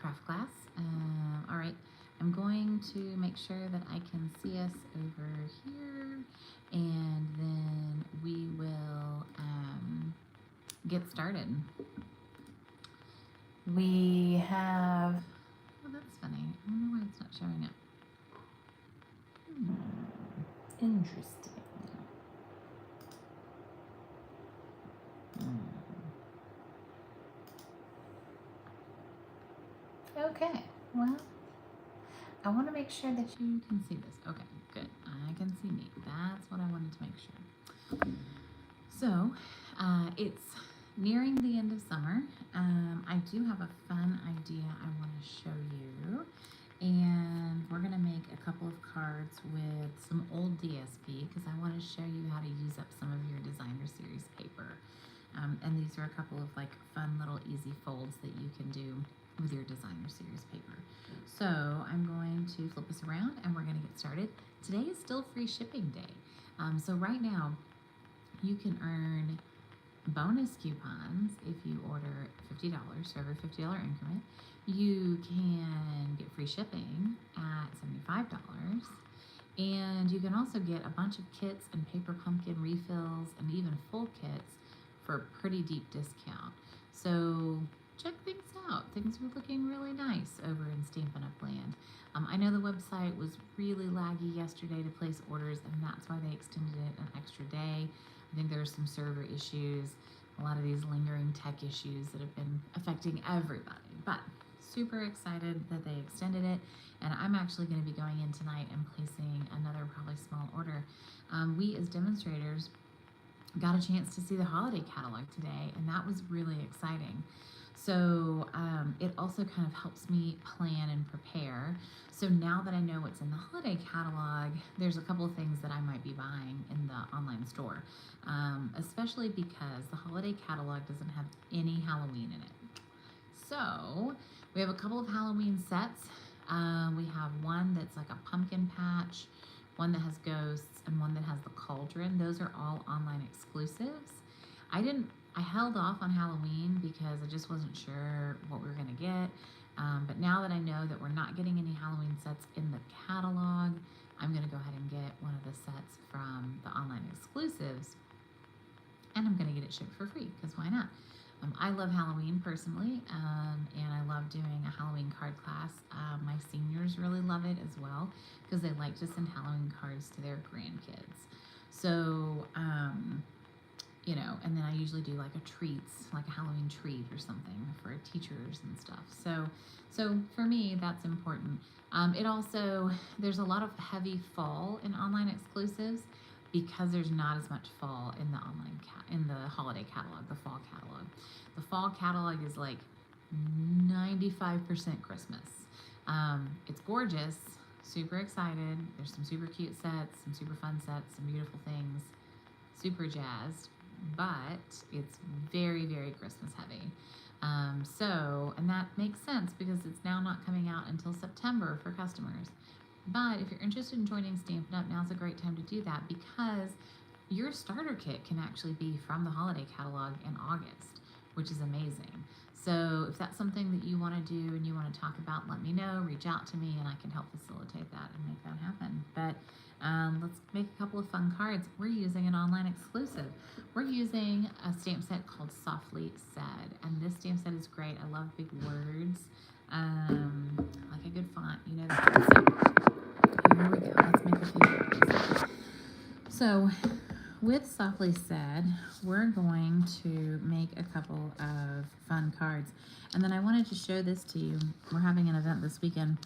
craft class. All right, I'm going to make sure that I can see us over here, and then we will get started. We have, oh, that's funny. I wonder why it's not showing up. Interesting. Okay, well, I want to make sure that you can see this. Okay, good. I can see me. That's what I wanted to make sure. So, it's nearing the end of summer. I do have a fun idea I want to show you. And we're going to make a couple of cards with some old DSP because I want to show you how to use up some of your Designer Series paper. And these are a couple of like fun little easy folds that you can do with your Designer Series paper. So I'm going to flip this around and we're going to get started. Today is still free shipping day. So right now you can earn bonus coupons if you order $50 for every $50 increment. You can get free shipping at $75. And you can also get a bunch of kits and paper pumpkin refills and even full kits for a pretty deep discount. So check things out. Things are looking really nice over in Stampin' Up! Land. I know the website was really laggy yesterday to place orders, and that's why they extended it an extra day. I think there are some server issues, a lot of these lingering tech issues that have been affecting everybody. But super excited that they extended it, and I'm actually going to be going in tonight and placing another probably small order. We as demonstrators got a chance to see the holiday catalog today, and that was really exciting. So it also kind of helps me plan and prepare. So now that I know what's in the holiday catalog, there's a couple of things that I might be buying in the online store, especially because the holiday catalog doesn't have any Halloween in it. So we have a couple of Halloween sets. We have one that's like a pumpkin patch, one that has ghosts, and one that has the cauldron. Those are all online exclusives. I held off on Halloween because I just wasn't sure what we were gonna get. But now that I know that we're not getting any Halloween sets in the catalog, I'm gonna go ahead and get one of the sets from the online exclusives, and I'm gonna get it shipped for free, because why not? I love Halloween personally, and I love doing a Halloween card class. My seniors really love it as well, because they like to send Halloween cards to their grandkids. So, you know, and then I usually do like a treats, like a Halloween treat or something for teachers and stuff. So for me, that's important. It also, there's a lot of heavy fall in online exclusives because there's not as much fall in the online in the holiday catalog, the fall catalog. The fall catalog is like 95% Christmas. It's gorgeous, super excited. There's some super cute sets, some super fun sets, some beautiful things, super jazzed. But it's very, very Christmas heavy. And that makes sense because it's now not coming out until September for customers. But if you're interested in joining Stampin' Up!, now's a great time to do that, because your starter kit can actually be from the holiday catalog in August, which is amazing. So if that's something that you want to do and you want to talk about, let me know, reach out to me, and I can help facilitate that and make that happen. But let's make a couple of fun cards. We're using an online exclusive. We're using a stamp set called Softly Said, and this stamp set is great. I love big words, like a good font, you know that. So here we go. Let's make a few. So with Softly Said, we're going to make a couple of fun cards, and then I wanted to show this to you. We're having an event this weekend,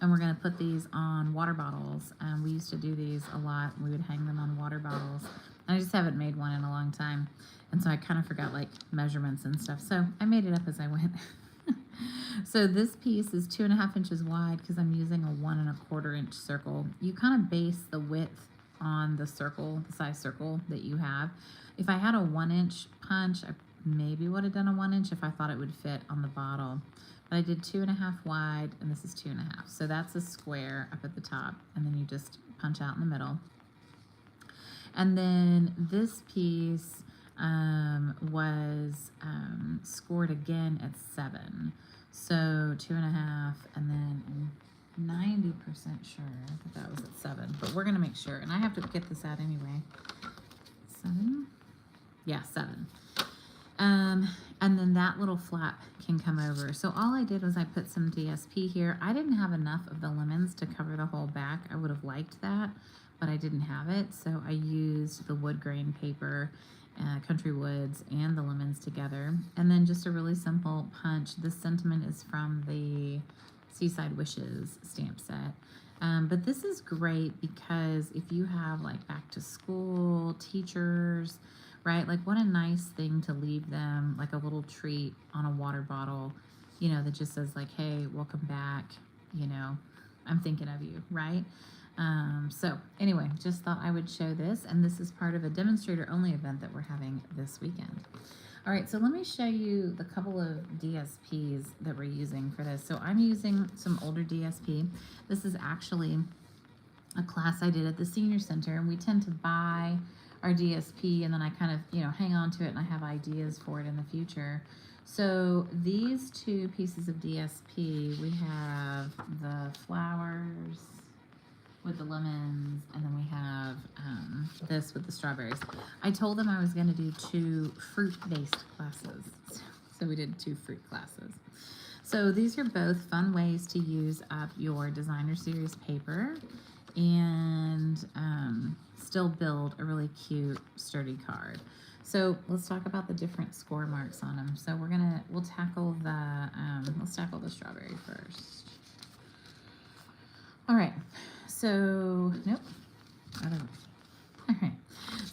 and we're going to put these on water bottles. We used to do these a lot. We would hang them on water bottles. I just haven't made one in a long time, and so I kind of forgot like measurements and stuff. So I made it up as I went. So this piece is 2.5 inches wide because I'm using a 1 1/4 inch circle. You kind of base the width on the circle, the size circle that you have. If I had a 1 inch punch, I maybe would have done a 1 inch if I thought it would fit on the bottle. But I did 2.5 wide, and this is 2.5. So that's a square up at the top, and then you just punch out in the middle. And then this piece, was scored again at 7. So 2.5, and then I'm 90% sure that was at 7. But we're gonna make sure, and I have to get this out anyway. 7? Yeah, 7. And then that little flap can come over. So all I did was I put some DSP here. I didn't have enough of the lemons to cover the whole back. I would have liked that, but I didn't have it. So I used the wood grain paper, Country Woods, and the lemons together. And then just a really simple punch. This sentiment is from the Seaside Wishes stamp set. But this is great because if you have like back to school, teachers, right? Like what a nice thing to leave them, like a little treat on a water bottle, you know, that just says like, hey, welcome back, you know, I'm thinking of you, right? So anyway, just thought I would show this, and this is part of a demonstrator only event that we're having this weekend. All right, so let me show you the couple of DSPs that we're using for this. So I'm using some older DSP. This is actually a class I did at the senior center, and we tend to buy our DSP and then I kind of, you know, hang on to it and I have ideas for it in the future. So these two pieces of DSP, we have the flowers with the lemons, and then we have this with the strawberries. I told them I was going to do 2 fruit-based classes, so we did 2 fruit classes. So these are both fun ways to use up your designer series paper and still build a really cute, sturdy card. So let's talk about the different score marks on them. So we'll tackle the let's tackle the strawberry first. All right. So nope. Other way. All right.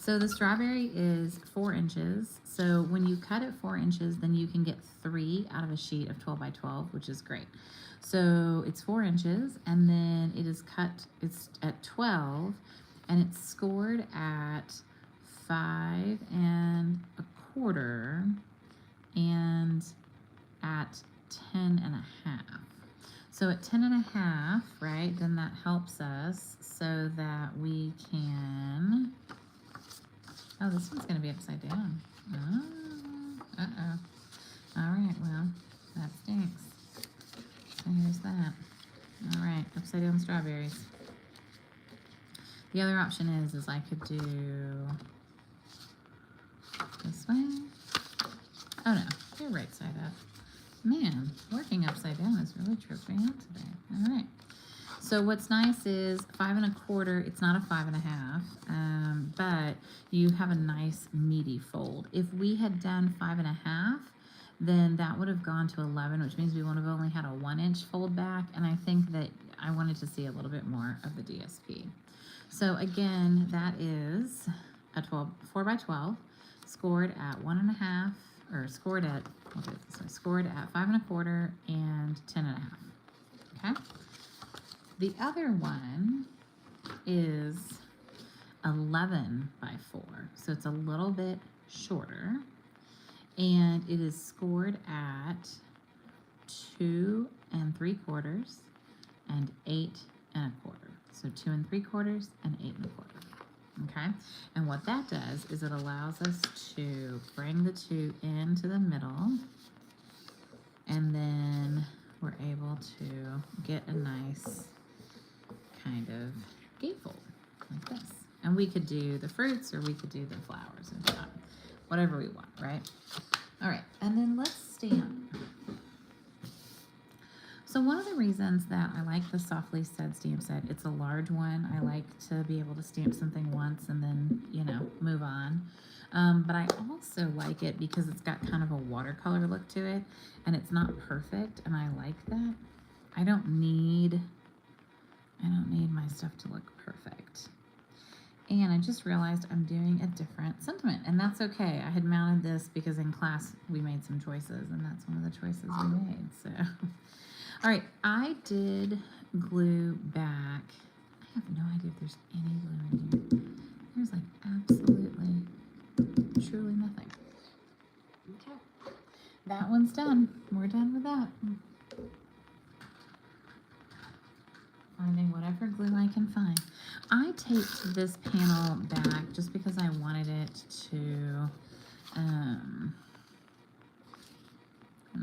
So the strawberry is 4 inches. So when you cut it 4 inches, then you can get 3 out of a sheet of 12 by 12, which is great. So it's 4 inches, and then it is cut, it's at 12, and it's scored at 5 1/4 and at 10 1/2. So at 10 1/2, right, then that helps us so that we can, oh, this one's going to be upside down. Oh, uh-oh. All right, well, that stinks. So here's that. All right, upside down strawberries. The other option is I could do this way. Oh no, you're right side up. Man, working upside down is really tripping out today. All right. So what's nice is 5 1/4. It's not a 5 1/2, but you have a nice meaty fold. If we had done 5 1/2, then that would have gone to 11, which means we would have only had a 1-inch fold back. And I think that I wanted to see a little bit more of the DSP. So again, that is a 4 by 12, scored at 1 1/2, or scored at, scored at 5 1/4 and 10 1/2. Okay. The other one is 11 by 4, so it's a little bit shorter, and it is scored at 2 3/4 and 8 1/4. So 2 3/4 and 8 1/4. Okay, and what that does is it allows us to bring the 2 into the middle, and then we're able to get a nice kind of gatefold like this. And we could do the fruits or we could do the flowers and stuff, whatever we want, right? All right, and then let's stamp. So one of the reasons that I like the Softly Said stamp set, it's a large one. I like to be able to stamp something once and then, you know, move on. But I also like it because it's got kind of a watercolor look to it, and it's not perfect, and I like that. I don't need my stuff to look perfect. And I just realized I'm doing a different sentiment, and that's okay. I had mounted this because in class we made some choices, and that's one of the choices we made. So, all right, I did glue back. I have no idea if there's any glue in here. There's like absolutely, truly nothing. Okay, that one's done. We're done with that. Finding whatever glue I can find. I taped this panel back just because I wanted it to And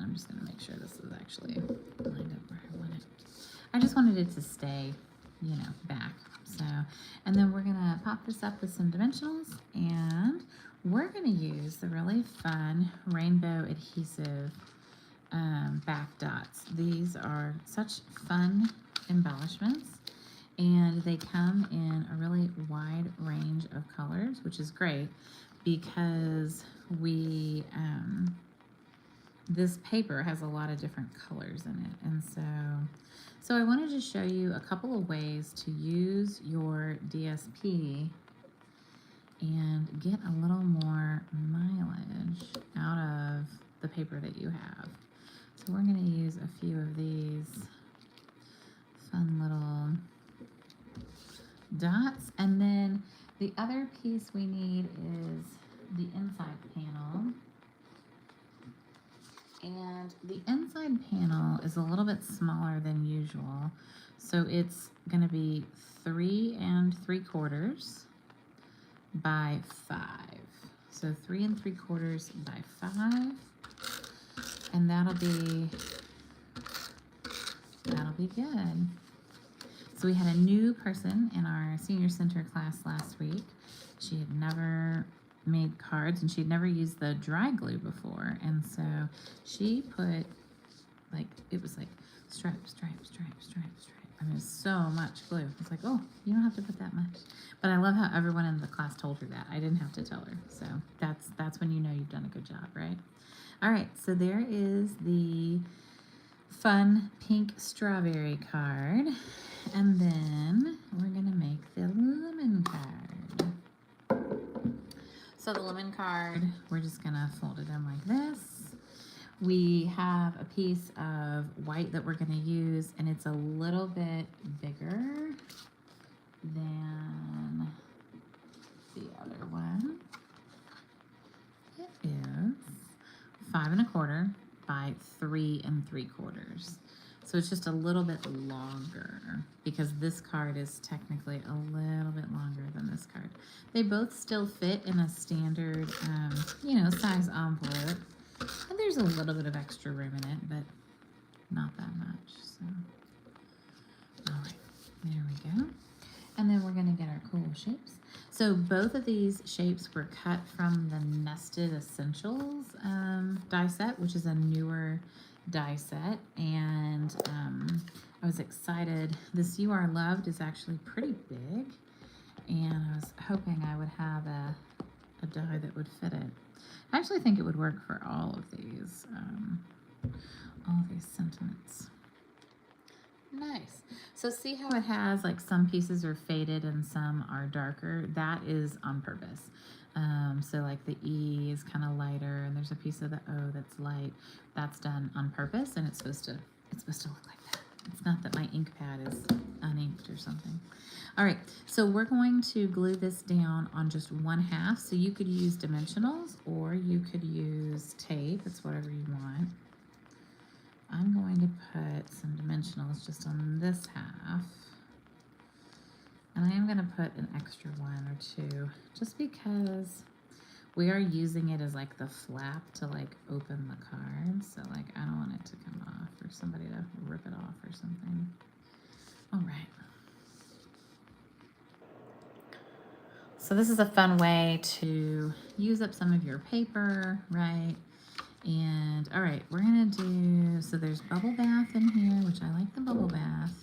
I'm just going to make sure this is actually lined up where I want it. I just wanted it to stay, you know, back. So, and then we're going to pop this up with some dimensionals, and we're going to use the really fun rainbow adhesive back dots. These are such fun embellishments, and they come in a really wide range of colors, which is great because we this paper has a lot of different colors in it. And so I wanted to show you a couple of ways to use your DSP and get a little more mileage out of the paper that you have. So we're going to use a few of these fun little dots. And then the other piece we need is the inside panel. And the inside panel is a little bit smaller than usual. So it's going to be 3 3/4 by 5. So 3 3/4 by 5. And that'll be good. So we had a new person in our senior center class last week. She had never made cards, and she'd never used the dry glue before, and so she put, like, it was like stripe, stripe, stripe, stripe, stripe. I mean, it was so much glue. It's like, oh, you don't have to put that much. But I love how everyone in the class told her that. I didn't have to tell her. So that's when you know you've done a good job, right? All right, so there is the fun pink strawberry card, and then we're gonna make the lemon card. So the lemon card, we're just gonna fold it in like this. We have a piece of white that we're gonna use, and it's a little bit bigger than the other one. It is 5 1/4 by 3 3/4. So it's just a little bit longer because this card is technically a little bit longer than this card. They both still fit in a standard, you know, size envelope. And there's a little bit of extra room in it, but not that much. So, all right, there we go. And then we're gonna get our cool shapes. So both of these shapes were cut from the Nested Essentials die set, which is a newer die set, and I was excited. This You Are Loved is actually pretty big, and I was hoping I would have a die that would fit it. I actually think it would work for all of these sentiments. Nice. So see how it has, like, some pieces are faded and some are darker? That is on purpose. So like the E is kind of lighter, and there's a piece of the O that's light. That's done on purpose, and it's supposed to look like that. It's not that my ink pad is uninked or something. All right, so we're going to glue this down on just 1/2. So you could use dimensionals or you could use tape. It's whatever you want. I'm going to put some dimensionals just on this half. And I am going to put an extra 1 or 2 just because we are using it as like the flap to like open the card. So like I don't want it to come off or somebody to rip it off or something. All right. So this is a fun way to use up some of your paper, right? And all right, we're gonna do, so there's bubble bath in here, which I like the bubble bath.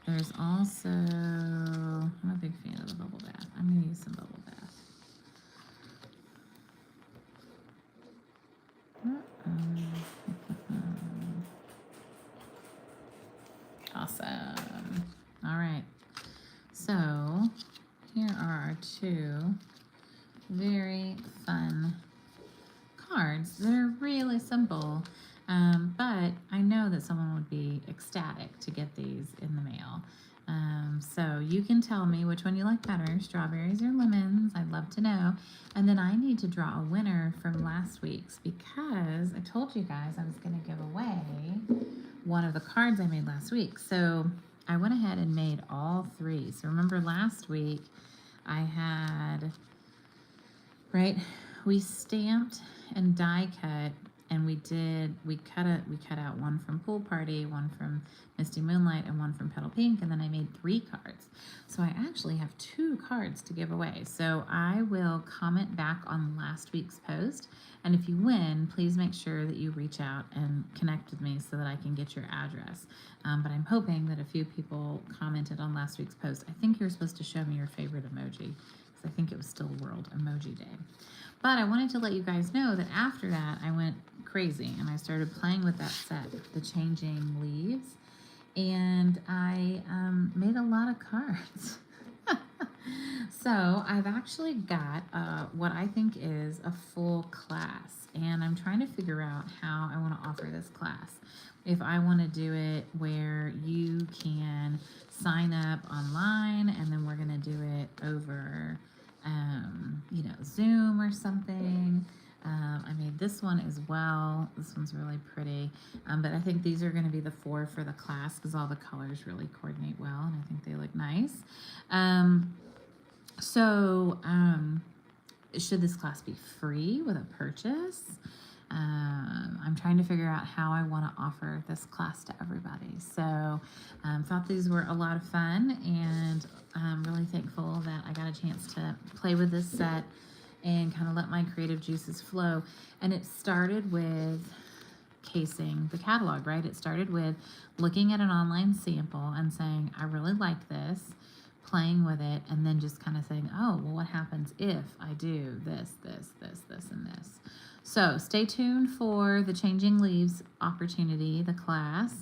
There's also, I'm a big fan of the bubble bath. I'm gonna use some bubble bath. Awesome. All right, so here are our 2 very fun cards. They're really simple, but I know that someone would be ecstatic to get these in the mail. So you can tell me which one you like better, strawberries or lemons. I'd love to know. And then I need to draw a winner from last week's because I told you guys I was going to give away one of the cards I made last week. So I went ahead and made all 3. So remember last week I had, right, we stamped and die cut, and we cut out one from Pool Party, one from Misty Moonlight, and one from Petal Pink, and then I made 3 cards. So I actually have 2 cards to give away. So I will comment back on last week's post, and if you win, please make sure that you reach out and connect with me so that I can get your address. But I'm hoping that a few people commented on last week's post. I think you're supposed to show me your favorite emoji, because I think it was still World Emoji Day. But I wanted to let you guys know that after that, I went crazy and I started playing with that set, the changing leaves, and I made a lot of cards. So I've actually got what I think is a full class, and I'm trying to figure out how I want to offer this class. If I want to do it where you can sign up online, and then we're going to do it over you know, Zoom or something. I made this one as well. This one's really pretty. But I think these are going to be the 4 for the class because all the colors really coordinate well, and I think they look nice. Should this class be free with a purchase? I'm trying to figure out how I want to offer this class to everybody. So thought these were a lot of fun, and I'm really thankful that I got a chance to play with this set and kind of let my creative juices flow. And it started with casing the catalog, right? It started with looking at an online sample and saying, I really like this, playing with it, and then just kind of saying, oh, well, what happens if I do this, and this? So stay tuned for the Changing Leaves opportunity, the class.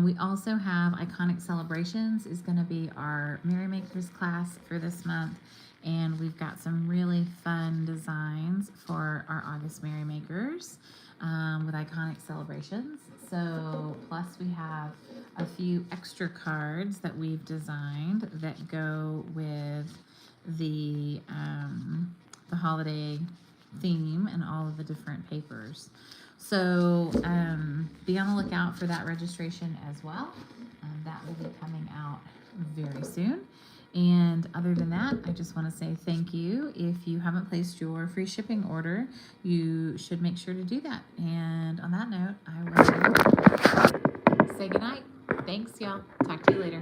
We also have Iconic Celebrations is going to be our Merrymakers class for this month. And we've got some really fun designs for our August Merrymakers with Iconic Celebrations. So plus we have a few extra cards that we've designed that go with the holiday theme and all of the different papers. So be on the lookout for that registration as well. That will be coming out very soon. And other than that, I just want to say thank you. If you haven't placed your free shipping order, you should make sure to do that. And on that note, I will say goodnight. Thanks, y'all. Talk to you later.